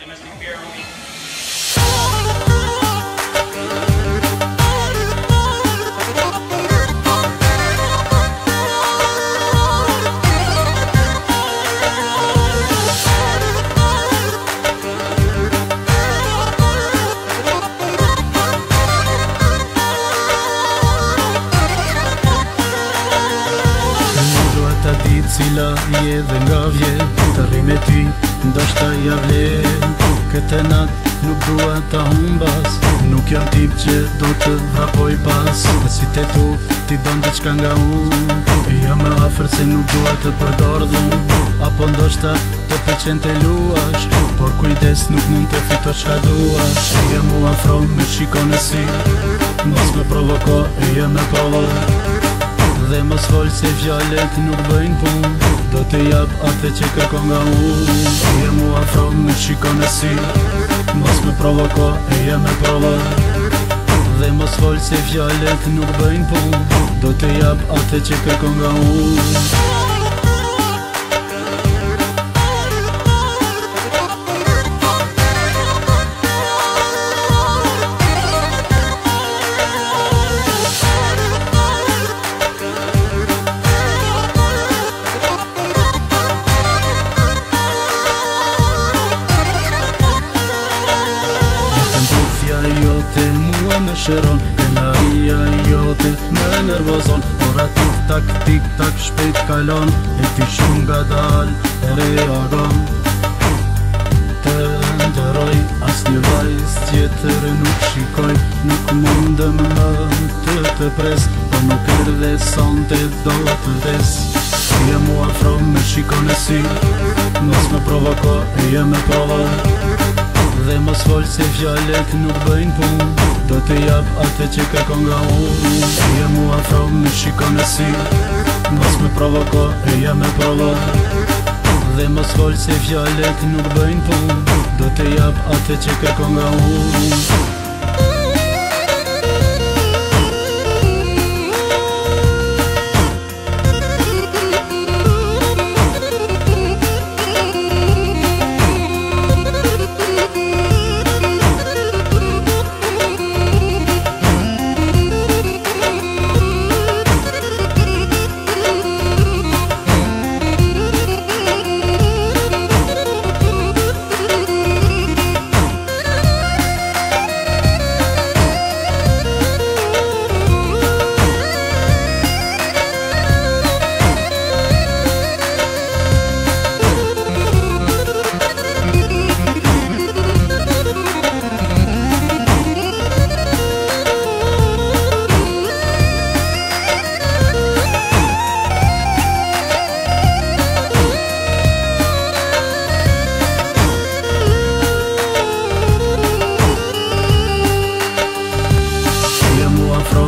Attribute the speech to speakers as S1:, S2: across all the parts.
S1: domestic beer only.
S2: Cila je dhe nga vjen të rri me ty, ndoshta ja vlen. Këtë nat nuk dua ta humbas, nuk jam tip që do të vrapoj pas. Dhe si te tu, ti don diçka nga unë, e jam më afër se nuk dua të përdor dhun. Apo ndoshta të pëlqen të luash, por kujdes nuk mund të fitosh çka duash. E jam u afro me shiko në sy, mos më provoko, e jam me provo. Dhe mos fol se fjallet nuk bëjnë pun, do të jap atë që kërkon nga unë. E jem u afro me shiko në sy, mos me provoko, e jem me provo. Dhe mos fol se fjallet nuk bëjnë pun, do të jap atë që kërkon nga unë. Jote mua me shëron, krenaria jote me nervozon. Ora tik tak shpejt kalon, e ti shumë nga dal e reagon. Të ndëroj as një vajz tjetër nuk shikoj, nuk mundëm më të pres, po nuk erdhe sonte do të des. Jem u afro me shiko në sy, mos me provoko, e jem me provo. Dhe mos fol se fjallet nuk bëjnë pun, do të jap atë që kërkon nga unë. E jem u afro me shiko në sy, mos me provoko, e jem me provo. Dhe mos fol se fjallet nuk bëjnë pun, do të jap atë që kërkon nga unë.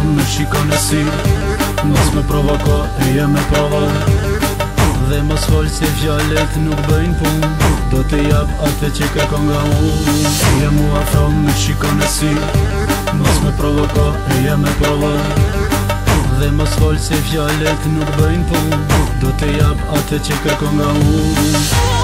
S2: Me shiko në sy, mos me provoko, e jem me provo. Dhe mos fol se fjallet nuk bëjnë pun, do të jap atë që kërkon nga unë. E jem u afro me shiko në sy, mos me provoko, e jem me provo. Dhe mos fol se fjallet nuk bëjnë pun, do të jap atë që kërkon nga unë.